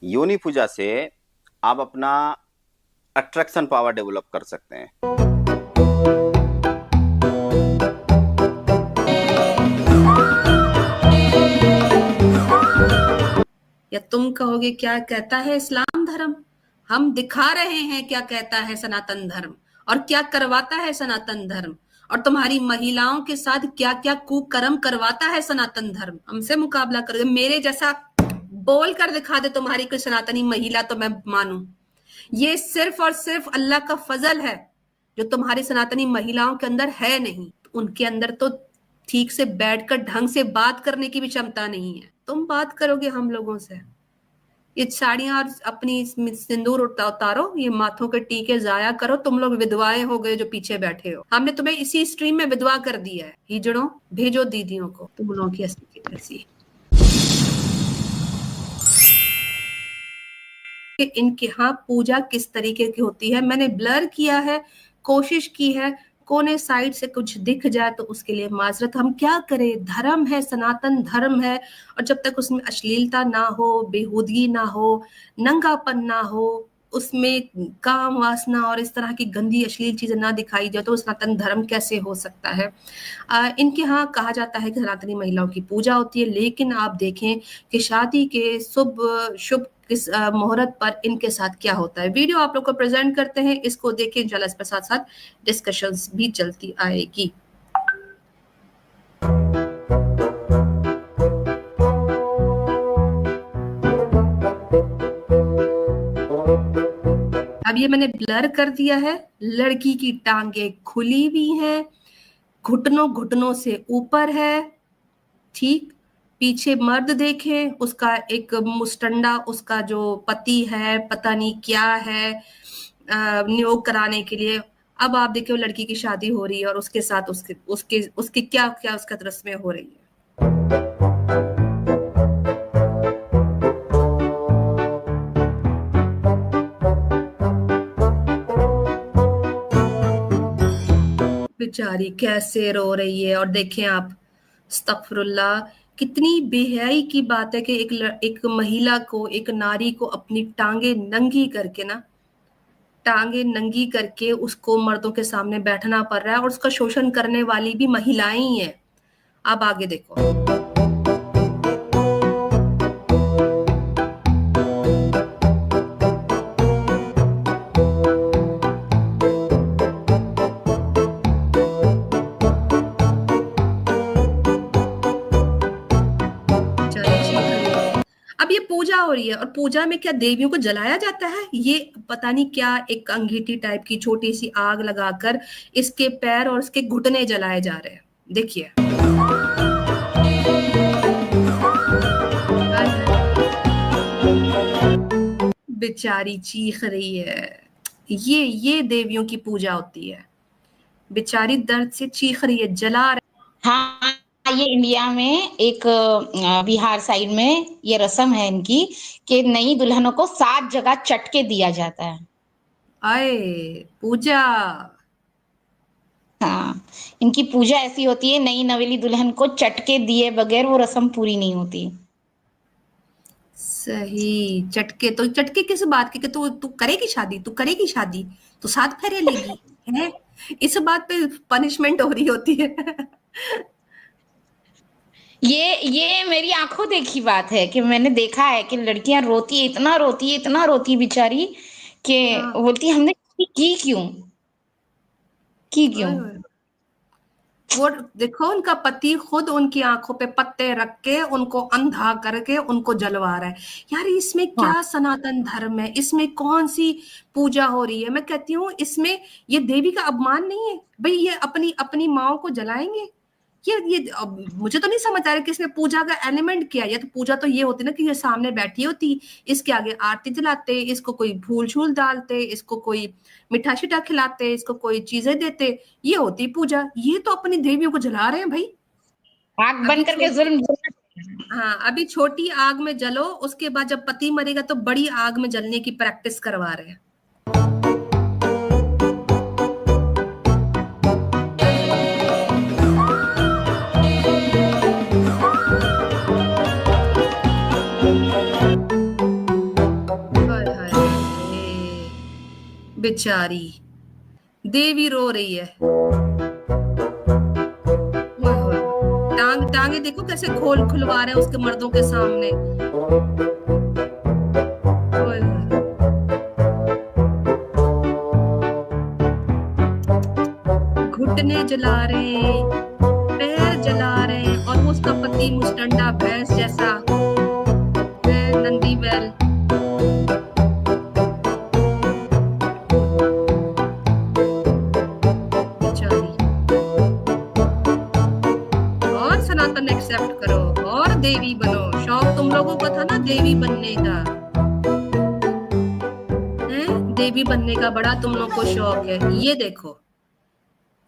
योनि पूजा से आप अपना अट्रैक्शन पावर डेवलप कर सकते हैं। या तुम कहोगे क्या कहता है इस्लाम धर्म, हम दिखा रहे हैं क्या कहता है सनातन धर्म और क्या करवाता है सनातन धर्म, और तुम्हारी महिलाओं के साथ क्या क्या कुकर्म करवाता है सनातन धर्म। हमसे मुकाबला कर, मेरे जैसा बोल कर दिखा दे तुम्हारी कोई सनातनी महिला तो मैं मानूं। ये सिर्फ और सिर्फ अल्लाह का फजल है जो तुम्हारी सनातनी महिलाओं के अंदर है नहीं। उनके अंदर तो ठीक से बैठकर ढंग से बात करने की भी क्षमता नहीं है। तुम बात करोगे हम लोगों से। ये साड़ियां और अपनी सिंदूर उतारो, ये माथों के टीके जाया करो। तुम लोग विधवाएं हो गए जो पीछे बैठे हो। हमने तुम्हें इसी स्ट्रीम में विधवा कर दिया है। हिजड़ों भेजो दीदियों को, तुम लोगों की असली ऐसी। इनके यहाँ पूजा किस तरीके की होती है मैंने ब्लर किया है, कोशिश की है कोने साइड से कुछ दिख जाए तो उसके लिए माजरत। हम क्या करें, धर्म है, सनातन धर्म है, और जब तक उसमें अश्लीलता ना हो, बेहूदगी ना हो, नंगापन ना हो, उसमें काम वासना और इस तरह की गंदी अश्लील चीजें ना दिखाई जाए तो सनातन धर्म कैसे हो सकता है। इनके यहाँ कहा जाता है कि सनातनी महिलाओं की पूजा होती है, लेकिन आप देखें कि शादी के शुभ किस मुहूर्त पर इनके साथ क्या होता है। वीडियो आप लोग को प्रेजेंट करते हैं, इसको देखें, इंशाल्लाह इस पर साथ साथ डिस्कशंस भी चलती आएगी। अब ये मैंने ब्लर कर दिया है। लड़की की टांगे खुली हुई हैं, घुटनों से ऊपर है, ठीक। पीछे मर्द देखें, उसका एक मुस्टंडा, उसका जो पति है पता नहीं क्या है नियोग कराने के लिए। अब आप देखिए लड़की की शादी हो रही है और उसके साथ उसके क्या क्या उसका रस्में हो रही है। बेचारी कैसे रो रही है। और देखें आप, अस्तगफिरुल्लाह, कितनी बेहयाई की बात है कि एक महिला को, एक नारी को अपनी टांगे नंगी करके उसको मर्दों के सामने बैठना पड़ रहा है, और उसका शोषण करने वाली भी महिलाएं ही हैं। अब आगे देखो, अब ये पूजा हो रही है और पूजा में क्या देवियों को जलाया जाता है? ये पता नहीं क्या एक अंगीठी टाइप की छोटी सी आग लगाकर इसके पैर और इसके घुटने जलाए जा रहे हैं। देखिए, बेचारी चीख रही है। ये देवियों की पूजा होती है। बेचारी दर्द से चीख रही है, जला रही। हाँ, ये इंडिया में एक बिहार साइड में ये रस्म है इनकी कि नई दुल्हनों को 7 जगह चटके दिया जाता है। आए पूजा। हाँ, इनकी पूजा ऐसी होती है, नई नवेली दुल्हन को चटके दिए बगैर वो रस्म पूरी नहीं होती। सही, चटके तो चटके किस बात के कि तू करेगी शादी तो 7 फेरे लेगी है, इस बात पे पनिशमेंट हो रही होती है। ये मेरी आंखों देखी बात है कि मैंने देखा है कि लड़कियां रोती है, इतना रोती है बेचारी कि हाँ। बोलती है हमने की क्यों। वो देखो, उनका पति खुद उनकी आंखों पे पत्ते रख के उनको अंधा करके उनको जलवा रहा है। यार इसमें हाँ। क्या सनातन धर्म है, इसमें कौन सी पूजा हो रही है? मैं कहती हूँ इसमें ये देवी का अपमान नहीं है भाई, ये अपनी अपनी माओ को जलाएंगे। ये अब मुझे तो नहीं समझ आ रहा कि इसमें पूजा का एलिमेंट क्या है। या तो पूजा तो ये होती ना कि ये सामने बैठी होती, इसके आगे आरती जलाते, इसको कोई फूल छूल डालते, इसको कोई मिठा शिठा खिलाते, इसको कोई चीजें देते, ये होती पूजा। ये तो अपनी देवियों को जला रहे हैं भाई। आग बंद करके जुल्म। हाँ, अभी छोटी आग में जलो, उसके बाद जब पति मरेगा तो बड़ी आग में जलने की प्रैक्टिस करवा रहे हैं। हाय हाय हाय, बेचारी देवी रो रही है। ओए होए, टांगे देखो कैसे खुलवा रहे हैं उसके मर्दों के सामने। ओए होए, घुटने जला रहे हैं, पैर जला रहे हैं, और वो उसका पति मुस्टंडा भैंस जैसा है, नंदी बैल। बेचारी। और सनातन एक्सेप्ट करो और देवी बनो। शौक तुम लोगों का था ना देवी बनने का, हैं? देवी बनने का बड़ा तुम लोग को शौक है। ये देखो,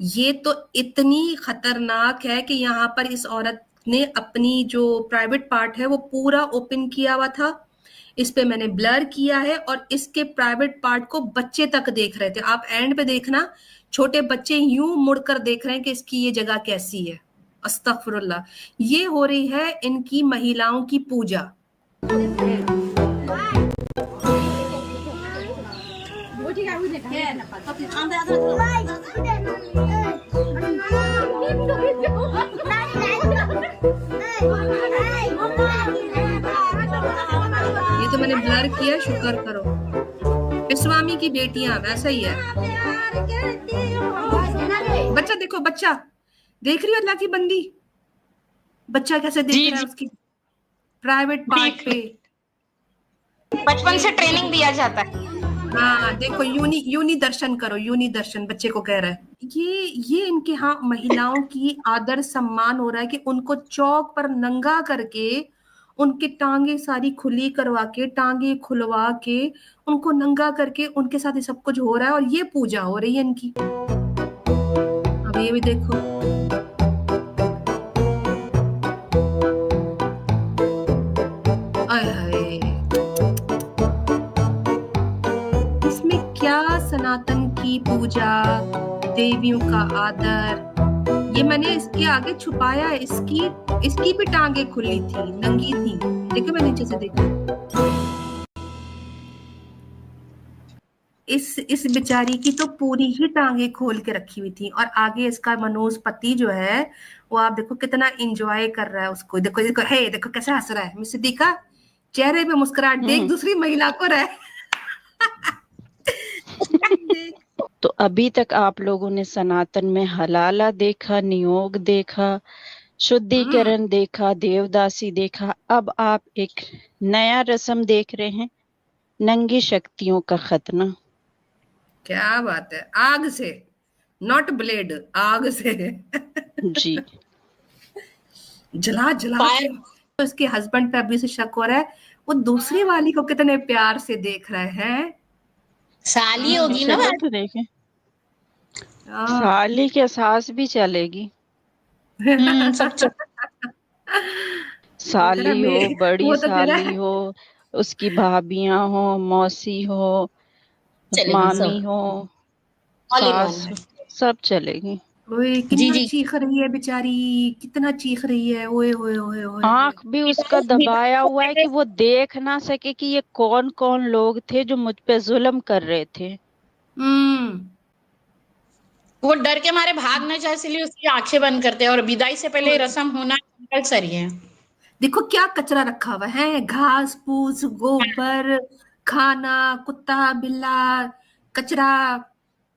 ये तो इतनी खतरनाक है कि यहाँ पर इस औरत ने अपनी जो प्राइवेट पार्ट है वो पूरा ओपन किया हुआ था। इस पे मैंने ब्लर किया है और इसके प्राइवेट पार्ट को बच्चे तक देख रहे थे। आप एंड पे देखना, छोटे बच्चे यूं मुड़कर देख रहे हैं कि इसकी ये जगह कैसी है। अस्तगफुरुल्लाह। ये हो रही है इनकी महिलाओं की पूजा। ये तो मैंने ब्लर किया, शुक्र करो। स्वामी की बेटियां वैसा ही है। बच्चा देखो, बच्चा देख रही हो अल्लाह की बंदी, बच्चा कैसे देख जी रहा है जी, उसकी प्राइवेट पार्ट पे। बचपन से ट्रेनिंग दिया जाता है। हाँ देखो, यूनी दर्शन करो, यूनी दर्शन बच्चे को कह रहा है। ये इनके यहाँ महिलाओं की आदर सम्मान हो रहा है कि उनको चौक पर नंगा करके, उनकी टांगे सारी खुली करवा के, टांगे खुलवा के, उनको नंगा करके उनके साथ ये सब कुछ हो रहा है, और ये पूजा हो रही है इनकी। अब ये भी देखो, आय हाय, इसमें क्या सनातन की पूजा, देवियों का आदर। ये मैंने इसके आगे छुपाया है, इसकी भी टांगे खुली थी, नंगी थी। देखो, मैं नीचे से देखो, इस बेचारी की तो पूरी ही टांगे खोल के रखी हुई थी। और आगे इसका मनोज पति जो है वो आप देखो कितना एंजॉय कर रहा है उसको। देखो देखो, हे देखो कैसे हंस रहा है। मिस सिद्दीका, चेहरे पे मुस्कुराहट देख दूसरी महिला को रहे। तो अभी तक आप लोगों ने सनातन में हलाला देखा, नियोग देखा, शुद्धिकरण देखा, देवदासी देखा। अब आप एक नया रस्म देख रहे हैं, नंगी शक्तियों का खतना। क्या बात है, आग से, नॉट ब्लेड, आग से। जी, जला के तो इसके हस्बैंड पे अभी से शक हो रहा है। वो दूसरी वाली को कितने प्यार से देख रहे हैं। साली होगी ना। चलो तो देखें, साली के सास भी चलेगी। सब साली हो, बड़ी वो तो तेरा साली हो, उसकी भाभियां हो, मौसी हो, चलेगी, मामी सब हो, All in सास one। हो, सब चलेगी। ओए जी कितना जी, चीख रही है बेचारी, कितना चीख रही है। ओए ओए ओए ओए। आंख भी उसका दबाया हुआ है कि वो देख ना सके कि ये कौन कौन लोग थे जो मुझ पे जुल्म कर रहे थे। वो डर के मारे भाग ना जाए, इसलिए उसकी आंखें बंद करते हैं। और विदाई से पहले रस्म होना कंपलसरी है। देखो क्या कचरा रखा हुआ है, घास फूस, गोबर, खाना, कुत्ता बिल्ला, कचरा।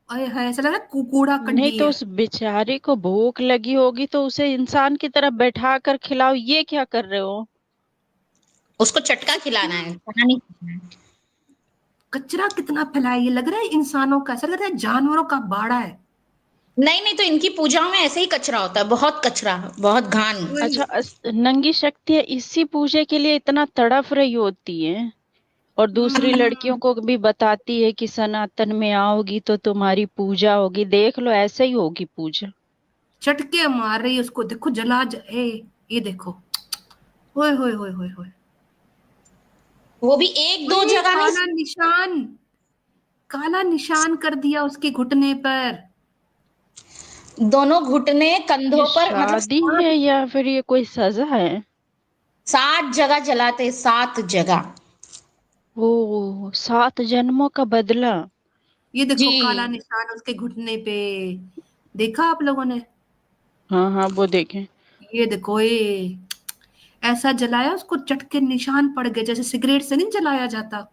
ओए है, ऐसा लग रहा है कूड़ा नहीं कंडी तो है। उस बेचारे को भूख लगी होगी तो उसे इंसान की तरह बैठा कर खिलाओ। ये क्या कर रहे हो? उसको चटका खिलाना है, खाना नहीं खिलाना है। कचरा कितना फैलाया, ये लग रहा है इंसानों का, ऐसा लग रहा है जानवरों का बाड़ा है। नहीं नहीं, तो इनकी पूजाओं में ऐसे ही कचरा होता है, बहुत कचरा, बहुत घान। अच्छा, नंगी शक्तियाँ इसी पूजे के लिए इतना तड़फ रही होती है और दूसरी लड़कियों को भी बताती है कि सनातन में आओगी तो तुम्हारी पूजा होगी। देख लो, ऐसे ही होगी पूजा। चटके मार रही है उसको, देखो ये देखो, ओए होए होए होए होए। वो भी एक दो जगह नहीं, काला निशान कर दिया उसके घुटने पर। दोनों घुटने, कंधों ये पर, मतलब शादी है या फिर ये कोई सजा है? 7 जगह जलाते, 7 जगह। ओ 7 जन्मों का बदला। ये देखो काला जी। निशान उसके घुटने पे, देखा आप लोगों ने? हाँ हाँ वो देखें। ये देखो, ये ऐसा जलाया, उसको चट के निशान पड़ गए, जैसे सिगरेट से नहीं जलाया जाता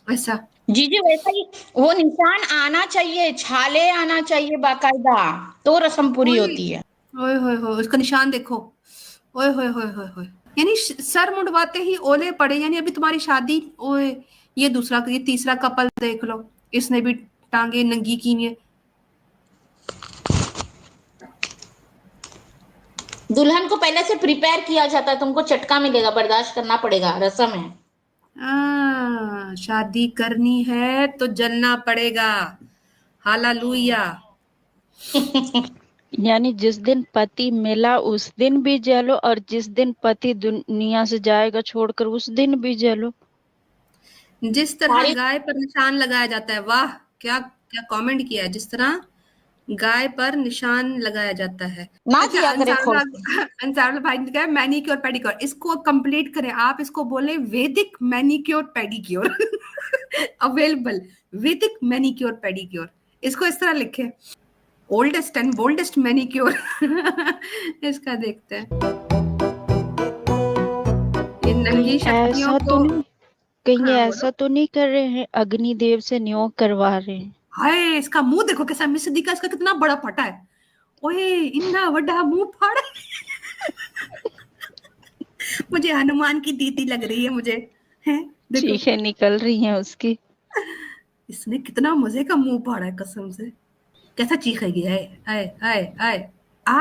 वैसा। जी जी, वैसा ही वो निशान आना चाहिए, छाले आना चाहिए बाकायदा, तो रस्म पूरी ओए होती है। ओए होए होए, उसका निशान देखो। ओए होए होए होए होए, यानी सर मुंडवाते ही ओले पड़े, यानी अभी तुम्हारी शादी। ओए, ये तीसरा कपल देख लो, इसने भी टांगे नंगी की हैं। दुल्हन को पहले से प्रिपेयर किया जाता है, तुमको चटका मिलेगा, बर्दाश्त करना पड़ेगा, रस्म है। शादी करनी है तो जलना पड़ेगा। हालेलुया। यानी जिस दिन पति मिला उस दिन भी जलो, और जिस दिन पति दुनिया से जाएगा छोड़कर उस दिन भी जलो। जिस तरह सारी गाय पर निशान लगाया जाता है, वाह, क्या क्या कमेंट किया है, जिस तरह गाय पर निशान लगाया जाता है। ना अच्छा, किया करे खोल अंसारुल्लाह के। अंसारुल्लाह भाई ने कहा मैनीक्योर पेडिक्योर, इसको कंप्लीट करें आप, इसको बोले वैदिक मैनीक्योर पेडिक्योर। अवेलेबल, वैदिक मैनीक्योर पेडिक्योर, इसको इस तरह लिखे, ओल्डेस्ट एंड बोल्डेस्ट मैनीक्योर। इसका देखते हैं, ये नंगी कहीं शक्तियों ऐसा तो को। नहीं, कहीं हाँ बोलो। ऐसा तो नहीं कर रहे हैं अग्निदेव से नियोग करवा रहे हैं? हाय, इसका मुंह देखो कैसा, मिस दी का इसका कितना बड़ा फटा है। ओए, इन्ना बड़ा मुंह फाड़ा। मुझे हनुमान की दीदी लग रही है मुझे, हैं देखो। चीखें निकल रही हैं उसकी। इसने कितना मजे का मुंह फाड़ा है कसम से। कैसा चीखेगी, है आए आए आए। अरे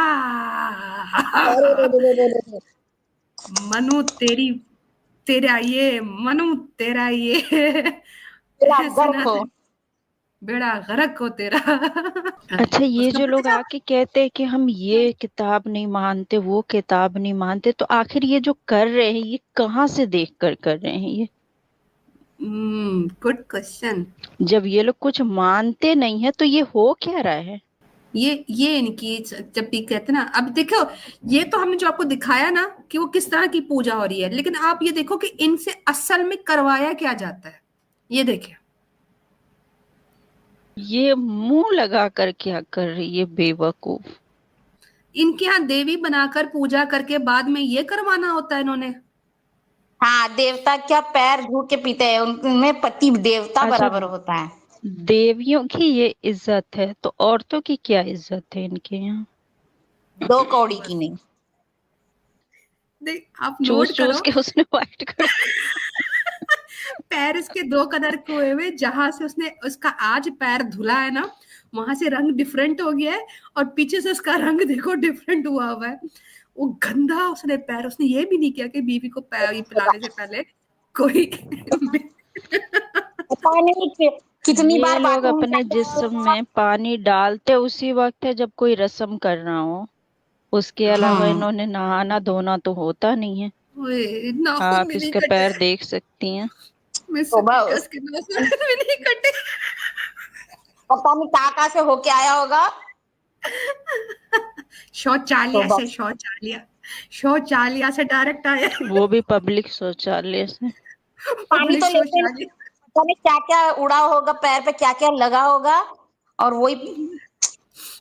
रे आ रे रे रे रे। मनु तेरी, तेरा ये मनु, तेरा ये। तेरा गर्क हो। सनातन, बेड़ा गरक हो तेरा। अच्छा, ये उसका जो पता लोग क्या। आके कहते हैं कि हम ये किताब नहीं मानते, वो किताब नहीं मानते, तो आखिर ये जो कर रहे हैं ये कहाँ से देख कर रहे हैं ये? Good question. जब ये लोग कुछ मानते नहीं है तो ये हो क्या रहा है? ये इनकी, जब भी कहते ना, अब देखो, ये तो हमने जो आपको दिखाया ना कि वो किस तरह की पूजा हो रही है, लेकिन आप ये देखो कि इनसे असल में करवाया क्या जाता है। ये देखिए, ये मुंह लगा कर क्या कर रही है बेवकूफ। इनके यहाँ देवी बनाकर पूजा करके बाद में ये करवाना होता है इन्होंने। हाँ, देवता क्या पैर धो के पीते हैं, उनमें पति देवता अच्छा, बराबर होता है। देवियों की ये इज्जत है तो औरतों की क्या इज्जत है इनके यहाँ? 2 कौड़ी की बस, नहीं। देख आप चूस नोट चूस करो। के उसने वाइट कर। पैर इसके 2 कलर के हुए हुए, जहां से उसने उसका आज पैर धुला है ना, वहां से रंग डिफरेंट हो गया है, और पीछे से उसका रंग देखो डिफरेंट हुआ हुआ है। वो गंदा उसने पैर, उसने ये भी नहीं किया कि बीवी को पैर ये पिलाने से पहले कोई। पता नहीं कितनी ये बार लोग बाथरूम अपने जाके आए जिस्म हो। में पानी डालते उसी वक्त है जब कोई रस्म कर रहा हो, उसके अलावा हाँ। इन्होंने नहाना धोना तो होता नहीं है। ओए, नाखून आप भी नहीं इसका कटे। पैर देख सकती हैं। मिस तो टीका बस इसके नाखून भी नहीं कटे। पता नहीं कहाँ से होके आया होगा। तो शौचालय से, बस शौचालय से डायरेक्ट आया। वो भी पब्लिक शौचालय से। पानी पब्लिक तो लेते ही शौचालय। नहीं, पता नहीं क्या क्या उड़ा होगा, पैर पे क्या क्या लगा होगा, और वही।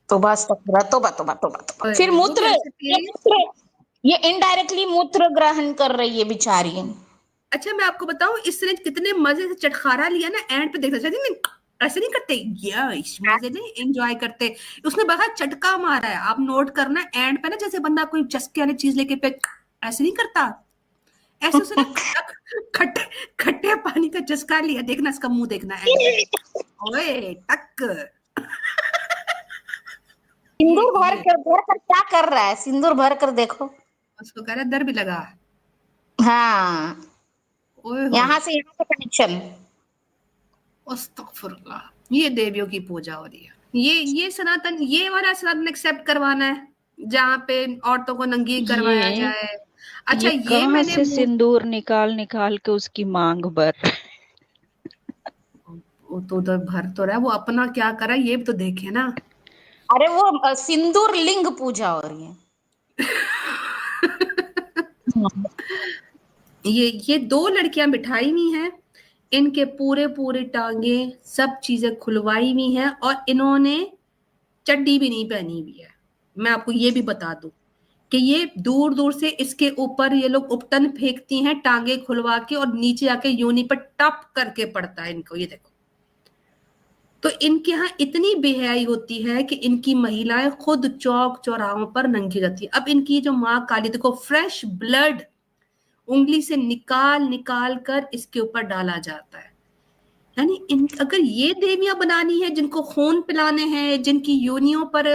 तो बस तोबा तोबा तोबा तोबा तोबा। फिर ओए, वो मूत्र, कैसे ये पिएगी? मूत्र, ये इनडायरेक्टली मूत्र ग्रहण कर रही है बेचारी। अच्छा, मैं आपको बताऊं, इसने कितने मजे से चटखारा लिया ना, एंड पे देखना चाहिए नहीं, ऐसे नहीं करते, ये इस मजे नहीं एंजॉय करते। उसने बड़ा चटका मारा है, आप नोट करना एंड पे ना, जैसे बंदा कोई चस्के वाली चीज लेके पे ऐसे नहीं करता, ऐसे उसने खट्टा, खट्टे खट्टे पानी का चस्का लिया, देखना इसका मुंह देखना एंड पे। ओए टक। सिंदूर भर ये कर भर कर क्या कर रहा है, सिंदूर भर कर देखो। उसको कह रहा है दर भी लगा। हाँ, ओए होए, यहाँ से कनेक्शन। अस्तगफुरुल्लाह। ये देवियों की पूजा हो रही है। ये सनातन, ये वाला सनातन एक्सेप्ट करवाना है, जहाँ पे औरतों को नंगी करवाया ये जाए। अच्छा, ये ये कहाँ मैंने से सिंदूर निकाल निकाल के उसकी मांग भर रहे हैं। वो तो उधर भर तो रहा है, वो अपना क्या करा ये भी तो देखे ना। अरे वो सिंदूर लिंग पूजा हो रही है। ये दो लड़कियां बिठाई हुई हैं, इनके पूरे पूरे टांगे सब चीजें खुलवाई हुई हैं और इन्होंने चड्डी भी नहीं पहनी हुई है। मैं आपको ये भी बता दूं कि ये दूर दूर से इसके ऊपर ये लोग उपटन फेंकती हैं टांगे खुलवा के और नीचे आके योनि पर टप करके पड़ता है इनको। ये देखो, तो इनके यहाँ इतनी बेहयाई होती है कि इनकी महिलाएं खुद चौक चौराहों पर नंगी रहती है। अब इनकी जो माँ काली, देखो फ्रेश ब्लड उंगली से निकाल निकाल कर इसके ऊपर डाला जाता है। यानी अगर ये देवियां बनानी है जिनको खून पिलाने हैं, जिनकी योनियों पर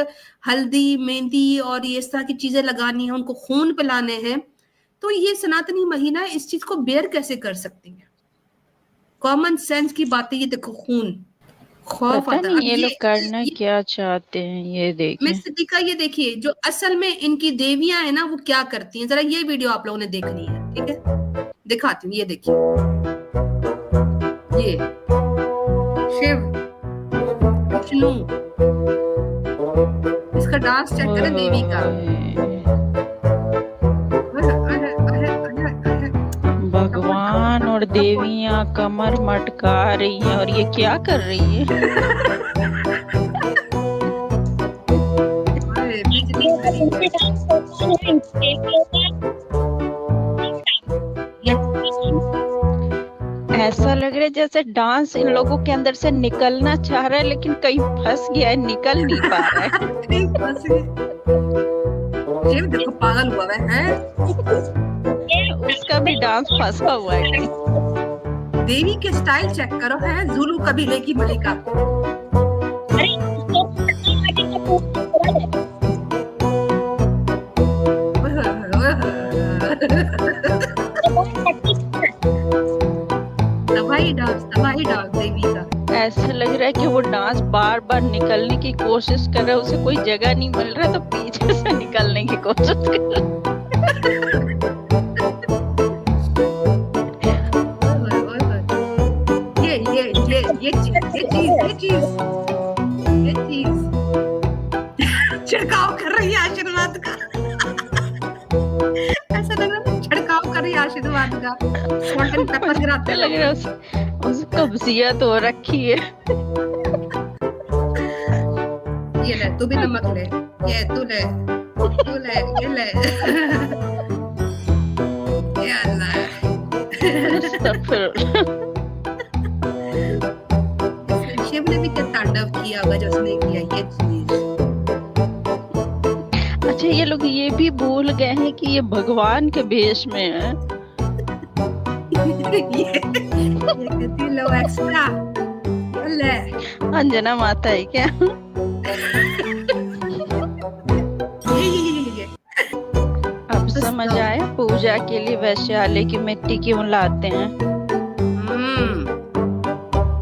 हल्दी मेहंदी और ये इस तरह की चीजें लगानी है, उनको खून पिलाने हैं, तो ये सनातनी महिलाएं इस चीज को बेयर कैसे कर सकती हैं? कॉमन सेंस की बातें। ये देखो खून, खौफ पता आता है। नहीं अब ये लोग करना क्या चाहते हैं। ये देखिए मिस सिद्दीका, ये देखिए जो असल में इनकी देवियां है ना वो क्या करती हैं, जरा ये वीडियो आप लोगों ने देखनी है, ठीक है? दिखाती हूँ, ये देखिए, ये शिव विष्णु, इसका डांस चेक करें देवी का। भगवान और देवियां कमर मटका रही हैं और ये क्या कर रही है? अरे, बिजली ऐसा लग रहा है जैसे डांस इन लोगों के अंदर से निकलना चाह रहा है लेकिन कहीं फंस गया है, निकल नहीं पा रहा है। शिव देखो पागल हुआ है। उसका भी डांस फंसा हुआ है कहीं। देवी के स्टाइल चेक करो, है जुलू कबीले की मलिका। तबाही डांस देवी का। ऐसा लग रहा है कि वो डांस बार बार निकलने की कोशिश कर रहा है, उसे कोई जगह नहीं मिल रहा तो पीछे से निकलने की कोशिश कर रहा है। ये चीज छिड़काव कर रही है आशीर्वाद का। ऐसा लग रहा है छिड़काव कर रही है आशीर्वाद का, सॉल्ट एंड पेपर गिराते लग रहा है उसको कब्जियत हो रखी है। ये ले, तू भी नमक ले, ये तू ले, ये ले। या अल्लाह। शिव ने भी क्या तांडव किया होगा जो उसने किया ये चीज। अच्छा, ये लोग ये भी भूल गए हैं कि ये भगवान के भेष में है। ये कहती लो एक्स्ट्रा ले। अंजना माता है क्या? अब समझ आया पूजा के लिए वैश्यालय की मिट्टी क्यों लाते हैं।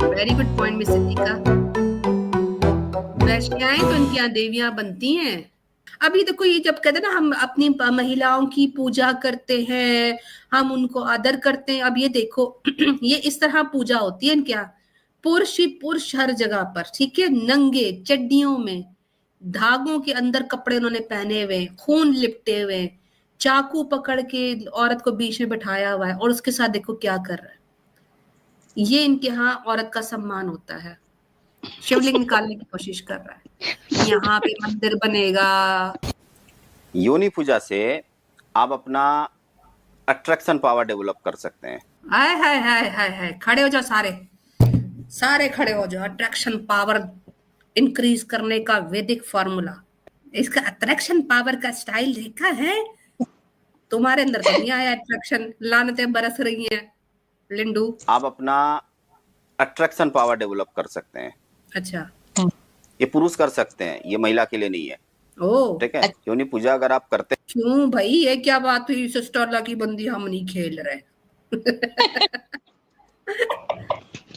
Very good point miss Siddiqa. वैश्याएं तो इनकी यहाँ देवियां बनती हैं। अभी देखो ये जब कहते हैं ना हम अपनी महिलाओं की पूजा करते हैं, हम उनको आदर करते हैं। अब ये देखो ये इस तरह पूजा होती है इनके यहाँ। पुरुष ही पुरुष हर जगह पर, ठीक है, नंगे चड्डियों में, धागों के अंदर कपड़े उन्होंने पहने हुए, खून लिपटे हुए, चाकू पकड़ के औरत को बीच में बिठाया हुआ है और उसके साथ देखो क्या कर रहा है। ये इनके यहाँ औरत का सम्मान होता है। शिवलिंग निकालने की कोशिश कर रहा है, यहाँ पे मंदिर बनेगा। योनि पूजा से आप अपना अट्रैक्शन पावर डेवलप कर सकते हैं। हाय हाय हाय हाय हाय, खड़े हो जाओ सारे खड़े हो जाओ। अट्रैक्शन पावर इंक्रीज करने का वैदिक फॉर्मूला। इसका अट्रैक्शन पावर का स्टाइल देखा है? तुम्हारे अंदर तो नहीं आया अट्रैक्शन, लानतें बरस रही हैं लिंडू। आप अपना अट्रैक्शन पावर डेवलप कर सकते हैं। अच्छा, ये पुरुष कर सकते हैं, ये महिला के लिए नहीं है। ओ ठीक है, योनि पूजा अगर आप करते क्यों भाई, ये क्या बात हुई? सिस्टर की बंदी हम नहीं खेल रहे।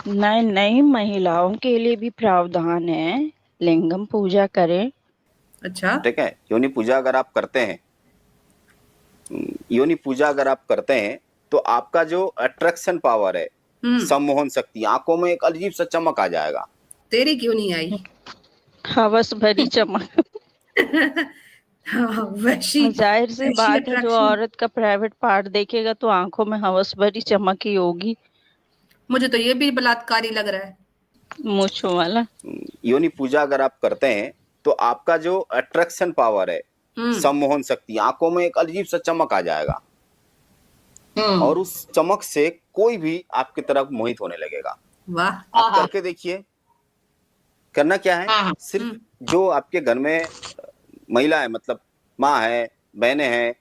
नहीं, महिलाओं के लिए भी प्रावधान है, लिंगम पूजा करें। अच्छा, ठीक है, योनि पूजा अगर आप करते हैं, योनि पूजा अगर आप करते हैं तो आपका जो अट्रैक्शन पावर है, सम्मोहन शक्ति, आंखों में एक अजीब सा चमक आ जाएगा। तेरी क्यों नहीं आई? हवस भरी चमक। हाँ, वैसी जाहिर सी वैसी बात है, जो अट्रैक्शन। औरत का प्राइवेट पार्ट देखेगा तो आंखों में हवस भरी चमक ही होगी। मुझे तो ये भी बलात्कारी लग रहा है। मूंछों वाला। योनि पूजा अगर आप करते हैं तो आपका जो अट्रैक्शन पावर है, हम्म। सम्मोहन शक्ति, आंखों में एक अजीब सा चमक आ जाएगा और उस चमक से कोई भी आपकी तरफ मोहित होने लगेगा। वाह। आप करके देखिए। करना क्या है, हाँ। सिर्फ जो आपके घर में महिला है, मतलब माँ है, बहनें हैं,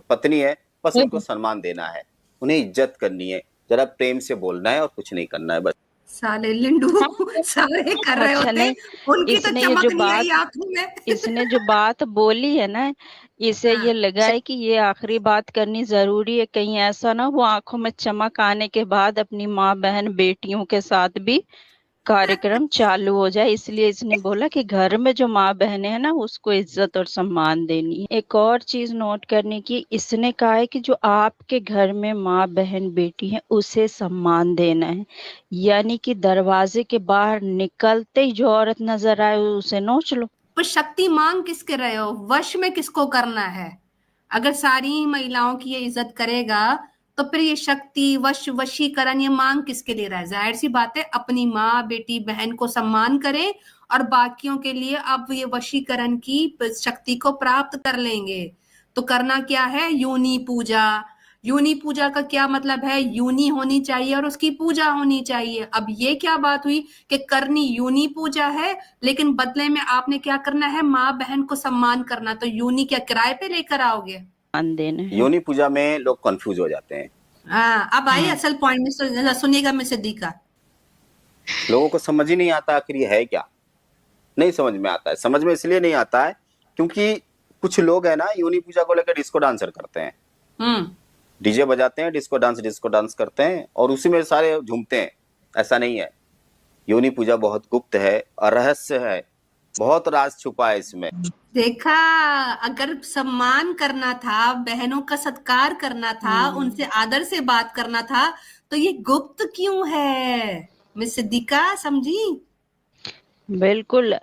पत्नी है, बस उनको सम्मान देना है, उन्हें इज्जत करनी है, जरा प्रेम से बोलना है और कुछ नहीं करना है बस। साले लिंडू सारे कर रहे अच्छा होते, नहीं, उनकी तो इसने ये चमक जो नहीं आई बात आंखों में। इसने जो बात बोली है ना, इसे हाँ, ये लगा है कि ये आखिरी बात करनी जरूरी है, कहीं ऐसा ना वो आंखों में चमक आने के बाद अपनी माँ बहन बेटियों के साथ भी कार्यक्रम चालू हो जाए, इसलिए इसने बोला कि घर में जो माँ बहनें हैं ना उसको इज्जत और सम्मान देनी है। एक और चीज नोट करने की, इसने कहा है कि जो आपके घर में माँ बहन बेटी है उसे सम्मान देना है, यानी कि दरवाजे के बाहर निकलते ही जो औरत नजर आए उसे नोच लो। पर शक्ति मांग किसके रहे हो, वश में किसको करना है? अगर सारी महिलाओं की ये इज्जत करेगा तो फिर ये शक्ति वशीकरण ये मांग किसके लिए रहा है? जाहिर सी बात है अपनी माँ बेटी बहन को सम्मान करें और बाकियों के लिए अब ये वशीकरण की शक्ति को प्राप्त कर लेंगे। तो करना क्या है, योनि पूजा। योनि पूजा का क्या मतलब है, योनि होनी चाहिए और उसकी पूजा होनी चाहिए। अब ये क्या बात हुई कि करनी योनि पूजा है लेकिन बदले में आपने क्या करना है, माँ बहन को सम्मान करना। तो योनि क्या किराए पे लेकर आओगे? सम्मान देना है। योनि पूजा में लोग कंफ्यूज हो जाते हैं। हाँ, अब आई असल पॉइंट में, सुनिएगा मैं सिद्दीका। लोगों को समझ ही नहीं आता आखिर ये है क्या, नहीं समझ में आता है। समझ में इसलिए नहीं आता है क्योंकि कुछ लोग है ना योनि पूजा को लेकर डिस्को डांसर करते हैं, डीजे बजाते हैं, डिस्को डांस करते हैं और उसी में सारे झूमते हैं। ऐसा नहीं है। योनि पूजा बहुत गुप्त है और रहस्य है, बहुत राज छुपा है इसमें। देखा, अगर सम्मान करना था, बहनों का सत्कार करना था, उनसे आदर से बात करना था, तो ये गुप्त क्यों है? मिस सिद्दीका समझी? बिल्कुल।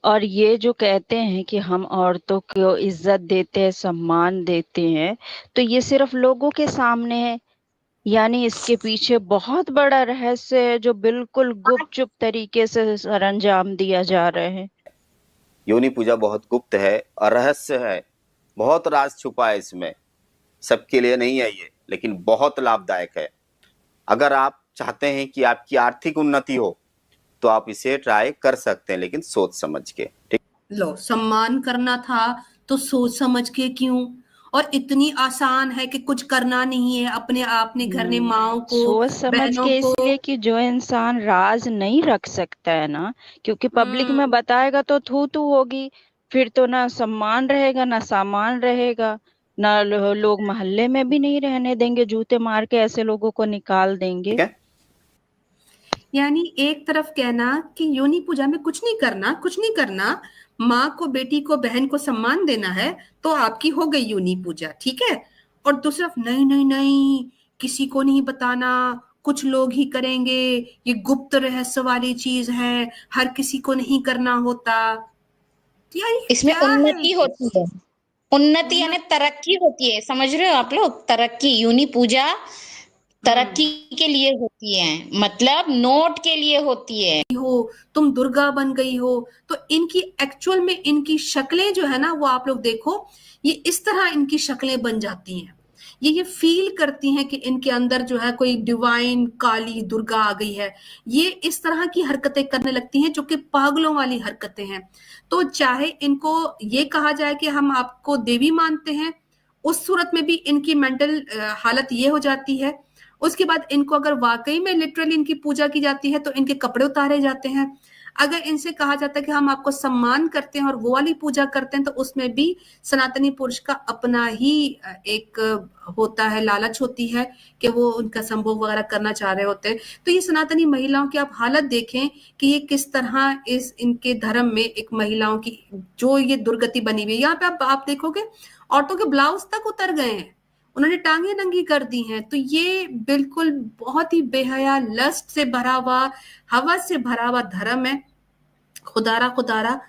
और ये जो कहते हैं कि हम औरतों को इज्जत देते हैं, सम्मान देते हैं, तो ये सिर्फ लोगों के सामने है, यानी इसके पीछे बहुत बड़ा रहस्य है जो बिल्कुल गुपचुप तरीके से सरंजाम दिया जा रहे हैं। योनि पूजा बहुत गुप्त है और रहस्य है, बहुत राज छुपा है इसमें। सबके लिए नहीं है ये, लेकिन बहुत लाभदायक है। अगर आप चाहते हैं कि आपकी आर्थिक उन्नति हो तो आप इसे ट्राई कर सकते हैं, लेकिन सोच समझ के। ठीक, लो, सम्मान करना था तो सोच समझ के क्यों? और इतनी आसान है कि कुछ करना नहीं है, अपने आपने घर में माओ को सोच समझ बहनों के को। इसलिए कि जो इंसान राज नहीं रख सकता है ना, क्योंकि पब्लिक में बताएगा तो थू थू होगी, फिर तो ना सम्मान रहेगा ना सामान रहेगा, ना लोग मोहल्ले में भी नहीं रहने देंगे, जूते मार के ऐसे लोगों को निकाल देंगे। ठीक है। यानी एक तरफ कहना कि योनि पूजा में कुछ नहीं करना, माँ को बेटी को बहन को सम्मान देना है तो आपकी हो गई योनि पूजा, ठीक है। और दूसरी तरफ नहीं नहीं नहीं, किसी को नहीं बताना, कुछ लोग ही करेंगे, ये गुप्त रहस्य वाली चीज है, हर किसी को नहीं करना होता। तो यार ये इसमें क्या है? उन्नति होती है, उन्नति यानी तरक्की होती है, समझ रहे हो आप लोग? तरक्की, योनि पूजा तरक्की के लिए होती है, मतलब नोट के लिए होती है। हो, तुम दुर्गा बन गई हो, तो इनकी एक्चुअल में इनकी शक्लें जो है ना वो आप लोग देखो, ये इस तरह इनकी शक्लें बन जाती हैं। ये फील करती हैं कि इनके अंदर जो है कोई डिवाइन काली दुर्गा आ गई है। ये इस तरह की हरकतें करने लगती हैं जो कि पागलों वाली हरकतें हैं। तो चाहे इनको ये कहा जाए कि हम आपको देवी मानते हैं, उस सूरत में भी इनकी मेंटल हालत ये हो जाती है। उसके बाद इनको अगर वाकई में लिटरली इनकी पूजा की जाती है तो इनके कपड़े उतारे जाते हैं। अगर इनसे कहा जाता है कि हम आपको सम्मान करते हैं और वो वाली पूजा करते हैं, तो उसमें भी सनातनी पुरुष का अपना ही एक होता है, लालच होती है कि वो उनका संभोग वगैरह करना चाह रहे होते हैं। तो ये सनातनी महिलाओं की आप हालत देखें कि ये किस तरह इस इनके धर्म में एक महिलाओं की जो ये दुर्गति बनी हुई है। यहाँ पे आप देखोगे औरतों के ब्लाउज तक उतर गए हैं, उन्होंने टांगे नंगी कर दी हैं। तो ये बिल्कुल बहुत ही बेहया, लस्ट से भरा हुआ, हवस से भरा हुआ धर्म है। खुदारा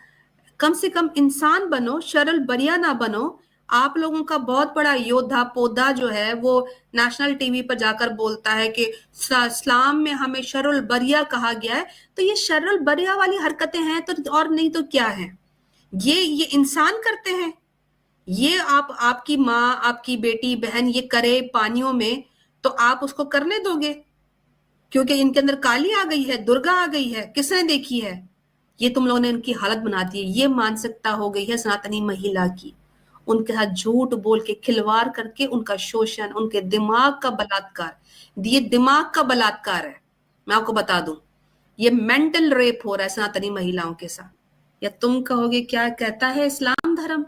कम से कम इंसान बनो, शरल बरिया ना बनो। आप लोगों का बहुत बड़ा योद्धा पौधा जो है वो नेशनल टीवी पर जाकर बोलता है कि इस्लाम में हमें शरल बरिया कहा गया है। तो ये शरल बरिया वाली हरकतें हैं तो और नहीं तो क्या है? ये इंसान करते हैं। ये आपकी माँ, आपकी बेटी, बहन ये करे पानियों में तो आप उसको करने दोगे? क्योंकि इनके अंदर काली आ गई है, दुर्गा आ गई है, किसने देखी है? ये तुम लोगों ने इनकी हालत बना दी है। ये मानसिकता हो गई है सनातनी महिला की। उनके साथ झूठ बोल के, खिलवाड़ करके उनका शोषण, उनके दिमाग का बलात्कार, ये दिमाग का बलात्कार है। मैं आपको बता दूं, ये मेंटल रेप हो रहा है सनातनी महिलाओं के साथ। या तुम कहोगे क्या कहता है इस्लाम धर्म?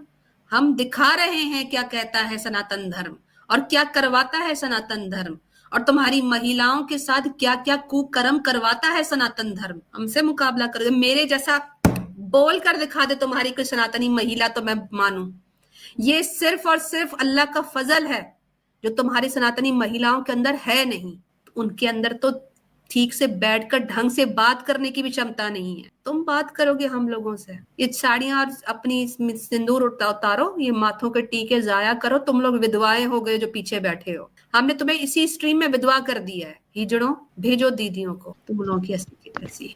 हम दिखा रहे हैं क्या कहता है सनातन धर्म और क्या करवाता है सनातन धर्म, और तुम्हारी महिलाओं के साथ क्या क्या कुकर्म करवाता है सनातन धर्म। हमसे मुकाबला करोगे? मेरे जैसा बोल कर दिखा दे तुम्हारी कोई सनातनी महिला तो मैं मानूं। ये सिर्फ और सिर्फ अल्लाह का फजल है जो तुम्हारी सनातनी महिलाओं के अंदर है नहीं। उनके अंदर तो ठीक से बैठकर ढंग से बात करने की भी क्षमता नहीं है। तुम बात करोगे हम लोगों से? ये साड़ियां और अपनी सिंदूर उतारो, ये माथों के टीके जाया करो। तुम लोग विधवाएं हो गए जो पीछे बैठे हो। हमने तुम्हें इसी स्ट्रीम में विधवा कर दिया है। हिजड़ों भेजो दीदियों को, तुम लोगों की ऐसी